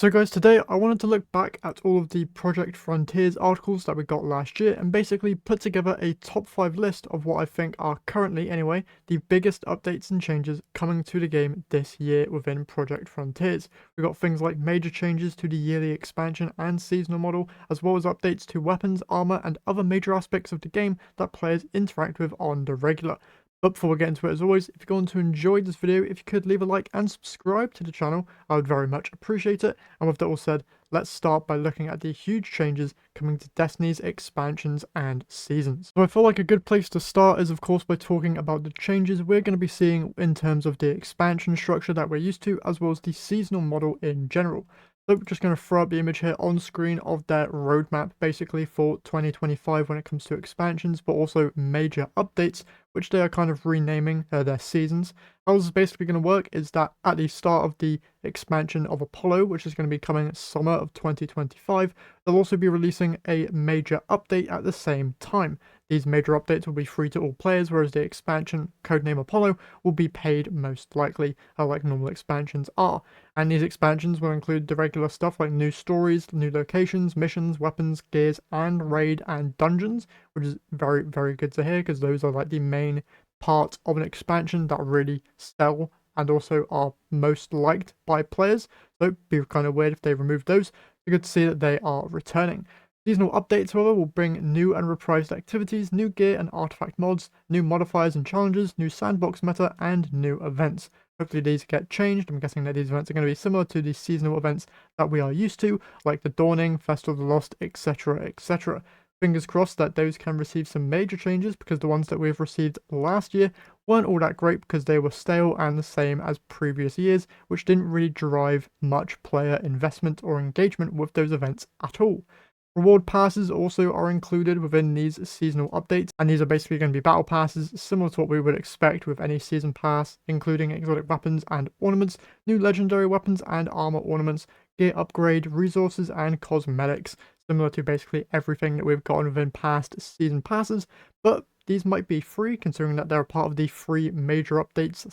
So guys, today I wanted to look back at all of the Project Frontiers articles that we got last year and basically put together a top 5 list of what I think are currently, anyway, the biggest updates and changes coming to the game this year within Project Frontiers. We got things like major changes to the yearly expansion and seasonal model, as well as updates to weapons, armor, and other major aspects of the game that players interact with on the regular. But before we get into it, as always, if you're going to enjoy this video, if you could leave a like and subscribe to the channel, I would very much appreciate it. And with that all said, let's start by looking at the huge changes coming to Destiny's expansions and seasons. So I feel like a good place to start is of course by talking about the changes we're going to be seeing in terms of the expansion structure that we're used to, as well as the seasonal model in general. So we're just going to throw up the image here on screen of their roadmap basically for 2025 when it comes to expansions, but also major updates, which they are kind of renaming their seasons. How this is basically going to work is that at the start of the expansion of Apollo, which is going to be coming summer of 2025, they'll also be releasing a major update at the same time. These major updates will be free to all players, whereas the expansion, codename Apollo, will be paid most likely, like normal expansions are. And these expansions will include the regular stuff like new stories, new locations, missions, weapons, gears, and raid and dungeons, which is very, very good to hear because those are like the main part of an expansion that really sell and also are most liked by players. So it'd be kind of weird if they removed those. It's good to see that they are returning. Seasonal updates, however, will bring new and reprised activities, new gear and artifact mods, new modifiers and challenges, new sandbox meta, and new events. Hopefully these get changed. I'm guessing that these events are going to be similar to the seasonal events that we are used to, like the Dawning, Festival of the Lost, etc, etc. Fingers crossed that those can receive some major changes, because the ones that we've received last year weren't all that great because they were stale and the same as previous years, which didn't really drive much player investment or engagement with those events at all. Reward passes also are included within these seasonal updates, and these are basically going to be battle passes similar to what we would expect with any season pass, including exotic weapons and ornaments, new legendary weapons and armor ornaments, gear upgrade, resources, and cosmetics, similar to basically everything that we've gotten within past season passes. But these might be free, considering that they're part of the free major updates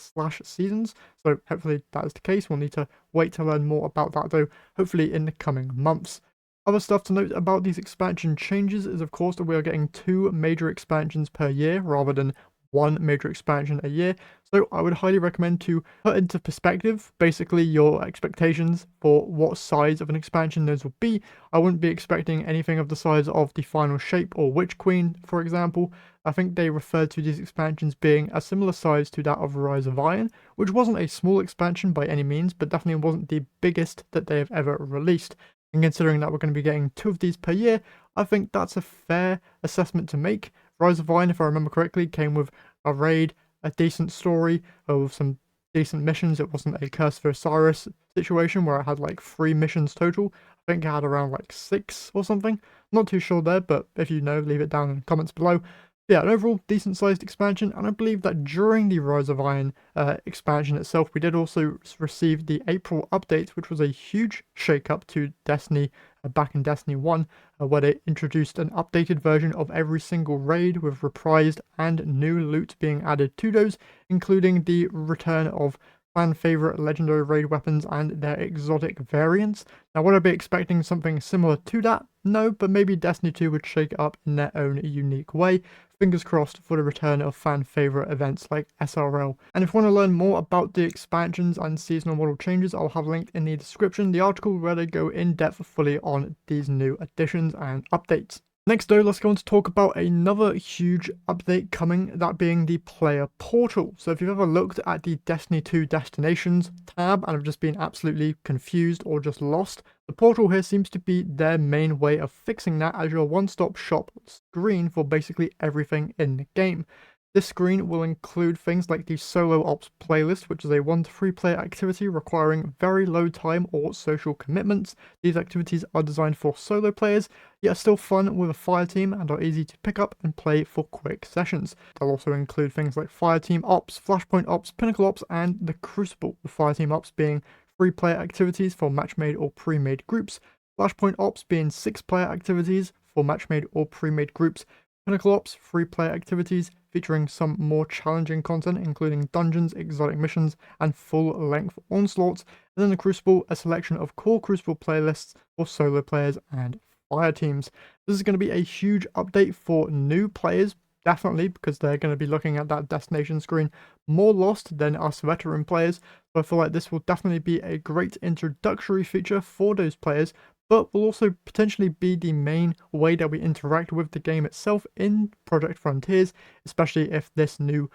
/ seasons, so hopefully that is the case. We'll need to wait to learn more about that though, hopefully in the coming months. Other stuff to note about these expansion changes is of course that we are getting 2 major expansions per year rather than 1 major expansion a year. So I would highly recommend to put into perspective basically your expectations for what size of an expansion those will be. I wouldn't be expecting anything of the size of the Final Shape or Witch Queen, for example. I think they referred to these expansions being a similar size to that of Rise of Iron, which wasn't a small expansion by any means, but definitely wasn't the biggest that they have ever released. And considering that we're going to be getting 2 of these per year, I think that's a fair assessment to make. Rise of Iron, if I remember correctly, came with a raid, a decent story, with some decent missions. It wasn't a Curse of Osiris situation where I had like 3 missions total. I think I had around like 6 or something. Not too sure there, but if you know, leave it down in the comments below. Yeah, an overall decent sized expansion, and I believe that during the Rise of Iron expansion itself, we did also receive the April update, which was a huge shake-up to Destiny back in Destiny 1, where they introduced an updated version of every single raid with reprised and new loot being added to those, including the return of fan favorite legendary raid weapons and their exotic variants. Now, would I be expecting something similar to that? No, but maybe Destiny 2 would shake it up in their own unique way. Fingers crossed for the return of fan favorite events like SRL. And if you want to learn more about the expansions and seasonal model changes, I'll have linked in the description the article where they go in depth fully on these new additions and updates. Next though, let's go on to talk about another huge update coming, that being the player portal. So if you've ever looked at the Destiny 2 destinations tab and have just been absolutely confused or just lost, the portal here seems to be their main way of fixing that as your one-stop shop screen for basically everything in the game. This screen will include things like the Solo Ops playlist, which is a 1 to 3 player activity requiring very low time or social commitments. These activities are designed for solo players, yet are still fun with a fire team and are easy to pick up and play for quick sessions. They'll also include things like Fire Team Ops, Flashpoint Ops, Pinnacle Ops, and the Crucible, with Fire Team Ops being 3 player activities for match-made or pre-made groups, Flashpoint Ops being 6 player activities for match-made or pre-made groups, Pinnacle Ops, free player activities featuring some more challenging content, including dungeons, exotic missions, and full-length onslaughts. And then the Crucible, a selection of core Crucible playlists for solo players and fire teams. This is going to be a huge update for new players, definitely, because they're going to be looking at that destination screen more lost than us veteran players. So I feel like this will definitely be a great introductory feature for those players, but will also potentially be the main way that we interact with the game itself in Project Frontiers, especially if this new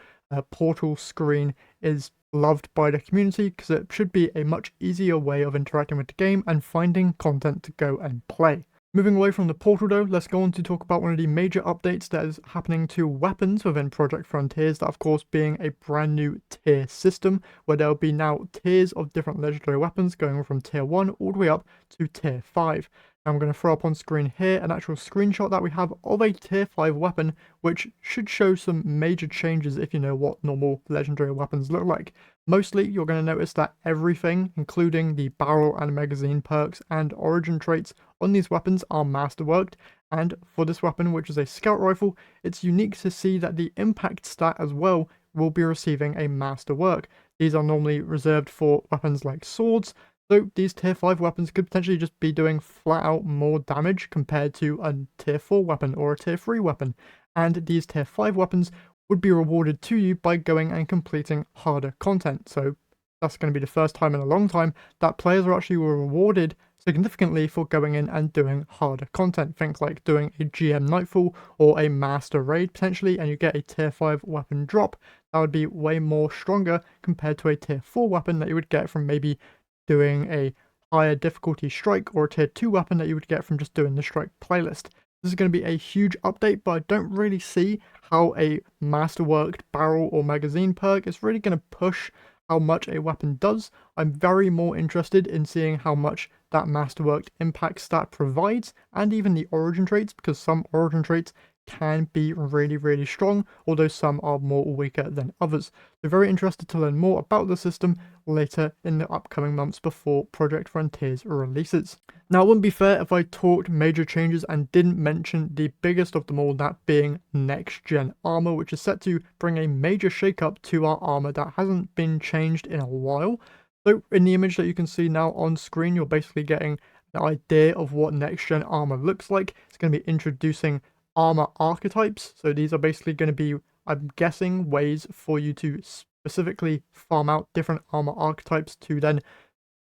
portal screen is loved by the community, because it should be a much easier way of interacting with the game and finding content to go and play. Moving away from the portal though, let's go on to talk about one of the major updates that is happening to weapons within Project Frontiers, that of course being a brand new tier system, where there will be now tiers of different legendary weapons going from tier 1 all the way up to tier 5. Now I'm going to throw up on screen here an actual screenshot that we have of a tier 5 weapon, which should show some major changes if you know what normal legendary weapons look like. Mostly, you're going to notice that everything, including the barrel and magazine perks and origin traits on these weapons, are masterworked. And for this weapon, which is a scout rifle, it's unique to see that the impact stat as well will be receiving a masterwork. These are normally reserved for weapons like swords, so these tier 5 weapons could potentially just be doing flat out more damage compared to a tier 4 weapon or a tier 3 weapon. And these tier 5 weapons would be rewarded to you by going and completing harder content. So that's going to be the first time in a long time that players are actually rewarded significantly for going in and doing harder content. Think like doing a GM Nightfall or a Master Raid potentially, and you get a tier 5 weapon drop. That would be way more stronger compared to a tier 4 weapon that you would get from maybe doing a higher difficulty strike, or a tier 2 weapon that you would get from just doing the strike playlist. This is going to be a huge update, but I don't really see how a masterworked barrel or magazine perk is really going to push how much a weapon does. I'm very more interested in seeing how much that masterworked impact stat provides, and even the origin traits, because some origin traits can be really, really strong, although some are more weaker than others. So very interested to learn more about the system later in the upcoming months before Project Frontiers releases. Now, it wouldn't be fair if I talked major changes and didn't mention the biggest of them all, that being NextGen Armor, which is set to bring a major shakeup to our armor that hasn't been changed in a while. So in the image that you can see now on screen, you're basically getting an idea of what NextGen Armor looks like. It's going to be introducing armor archetypes. So these are basically going to be, I'm guessing, ways for you to specifically farm out different armor archetypes to then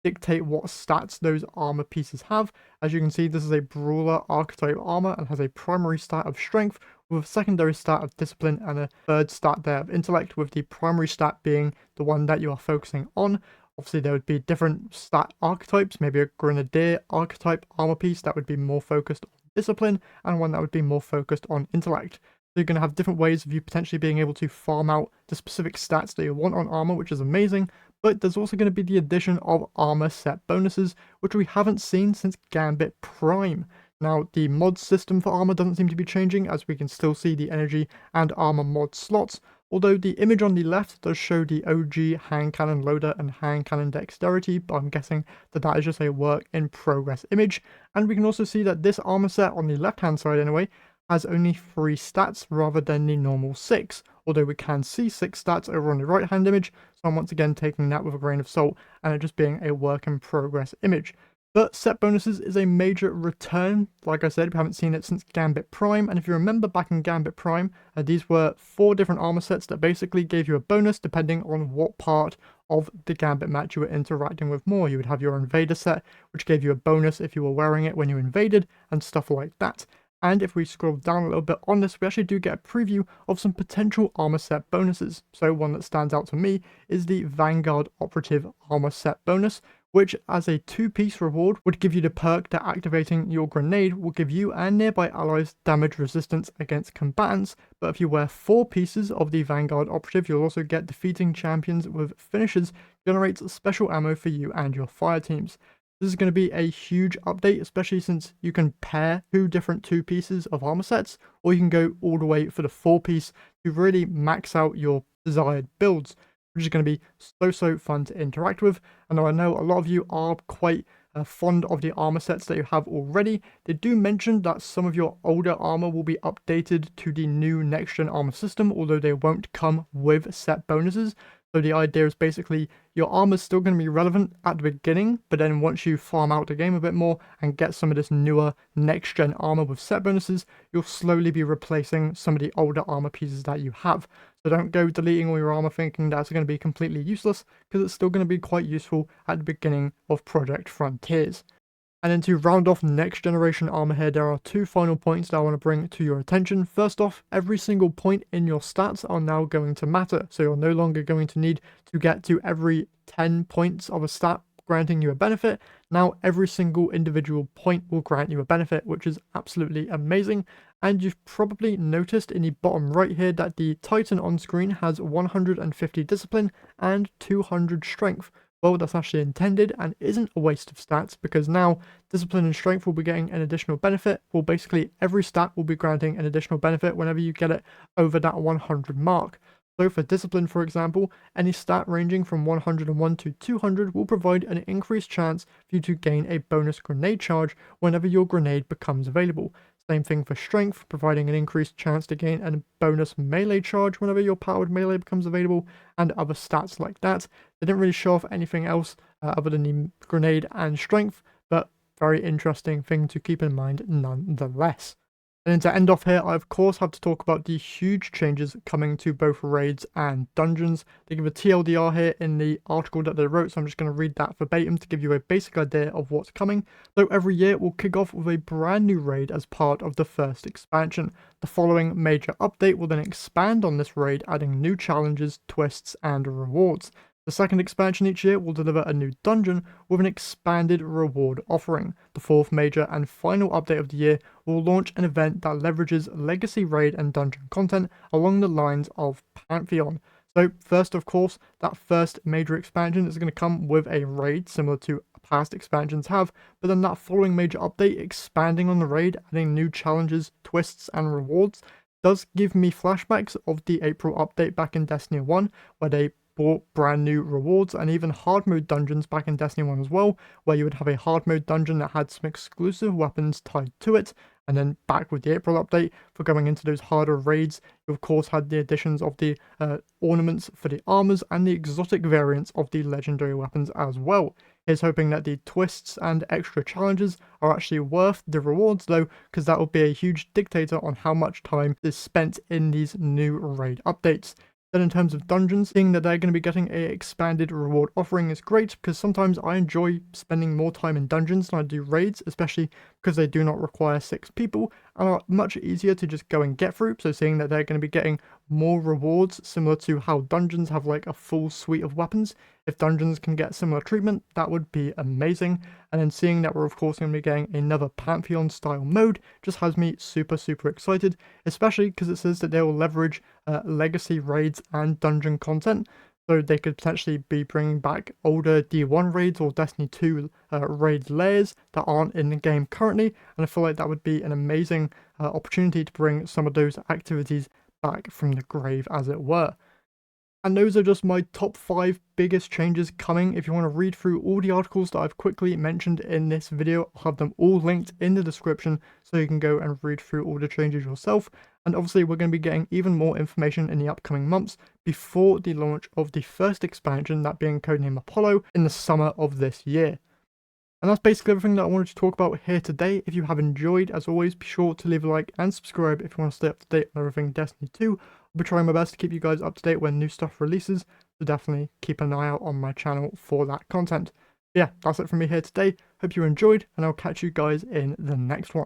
dictate what stats those armor pieces have. As you can see, this is a brawler archetype armor and has a primary stat of strength with a secondary stat of discipline and a third stat there of intellect, with the primary stat being the one that you are focusing on. Obviously, there would be different stat archetypes, maybe a grenadier archetype armor piece that would be more focused on discipline, and one that would be more focused on intellect. So you're going to have different ways of you potentially being able to farm out the specific stats that you want on armor, which is amazing. But there's also going to be the addition of armor set bonuses, which we haven't seen since Gambit Prime. Now, the mod system for armor doesn't seem to be changing, as we can still see the energy and armor mod slots, although the image on the left does show the OG hand cannon loader and hand cannon dexterity, but I'm guessing that that is just a work in progress image. And we can also see that this armor set on the left hand side anyway has only 3 stats rather than the normal 6, although we can see 6 stats over on the right hand image, so I'm once again taking that with a grain of salt and it just being a work in progress image. But set bonuses is a major return. Like I said, we haven't seen it since Gambit Prime, and if you remember back in Gambit Prime, these were 4 different armor sets that basically gave you a bonus depending on what part of the Gambit match you were interacting with more. You would have your invader set, which gave you a bonus if you were wearing it when you invaded, and stuff like that. And if we scroll down a little bit on this, we actually do get a preview of some potential armor set bonuses. So one that stands out to me is the Vanguard Operative armor set bonus, which as a 2-piece reward would give you the perk that activating your grenade will give you and nearby allies damage resistance against combatants. But if you wear 4 pieces of the Vanguard Operative, you'll also get defeating champions with finishes, generates special ammo for you and your fire teams. This is going to be a huge update, especially since you can pair 2 different 2 pieces of armor sets, or you can go all the way for the 4-piece to really max out your desired builds, which is going to be so fun to interact with. And I know a lot of you are quite fond of the armor sets that you have already, they do mention that some of your older armor will be updated to the new next-gen armor system, although they won't come with set bonuses. So the idea is basically your armor's still going to be relevant at the beginning, but then once you farm out the game a bit more and get some of this newer next-gen armor with set bonuses, you'll slowly be replacing some of the older armor pieces that you have. So don't go deleting all your armor thinking that's going to be completely useless, because it's still going to be quite useful at the beginning of Project Frontiers. And then to round off next generation armor here, there are two final points that I want to bring to your attention. First off, every single point in your stats are now going to matter. So you're no longer going to need to get to every 10 points of a stat granting you a benefit. Now every single individual point will grant you a benefit, which is absolutely amazing. And you've probably noticed in the bottom right here that the Titan on screen has 150 discipline and 200 strength. Well, that's actually intended and isn't a waste of stats, because now discipline and strength will be getting an additional benefit. Well, basically every stat will be granting an additional benefit whenever you get it over that 100 mark. So for discipline, for example, any stat ranging from 101 to 200 will provide an increased chance for you to gain a bonus grenade charge whenever your grenade becomes available. Same thing for strength, providing an increased chance to gain a bonus melee charge whenever your powered melee becomes available, and other stats like that. They didn't really show off anything else other than the grenade and strength, but very interesting thing to keep in mind nonetheless. And then to end off here, I of course have to talk about the huge changes coming to both raids and dungeons. They give a TLDR here in the article that they wrote, so I'm just going to read that verbatim to give you a basic idea of what's coming. So every year we'll kick off with a brand new raid as part of the first expansion. The following major update will then expand on this raid, adding new challenges, twists, and rewards. The second expansion each year will deliver a new dungeon with an expanded reward offering. The fourth major and final update of the year will launch an event that leverages legacy raid and dungeon content along the lines of Pantheon. So first, of course, that first major expansion is going to come with a raid similar to past expansions have, but then that following major update expanding on the raid, adding new challenges, twists, and rewards does give me flashbacks of the April update back in Destiny 1, where they brought brand new rewards and even hard mode dungeons back in Destiny 1 as well, where you would have a hard mode dungeon that had some exclusive weapons tied to it. And then back with the April update for going into those harder raids, you of course had the additions of the ornaments for the armors and the exotic variants of the legendary weapons as well. Here's hoping that the twists and extra challenges are actually worth the rewards though, because that will be a huge dictator on how much time is spent in these new raid updates. Then in terms of dungeons, seeing that they're going to be getting a expanded reward offering is great, because sometimes I enjoy spending more time in dungeons than I do raids, especially because they do not require 6 people and are much easier to just go and get through. So seeing that they're going to be getting more rewards similar to how dungeons have like a full suite of weapons, if dungeons can get similar treatment, that would be amazing. And then seeing that we're of course going to be getting another Pantheon style mode just has me super excited, especially because it says that they will leverage legacy raids and dungeon content. So they could potentially be bringing back older D1 raids or Destiny 2 raid layers that aren't in the game currently, and I feel like that would be an amazing opportunity to bring some of those activities back from the grave, as it were. And those are just my top 5 biggest changes coming. If you want to read through all the articles that I've quickly mentioned in this video, I'll have them all linked in the description so you can go and read through all the changes yourself. And obviously we're going to be getting even more information in the upcoming months before the launch of the first expansion, that being codename Apollo, in the summer of this year. And that's basically everything that I wanted to talk about here today. If you have enjoyed, as always, be sure to leave a like and subscribe if you want to stay up to date on everything Destiny 2. I'll be trying my best to keep you guys up to date when new stuff releases, so definitely keep an eye out on my channel for that content. But yeah, that's it from me here today. Hope you enjoyed, and I'll catch you guys in the next one.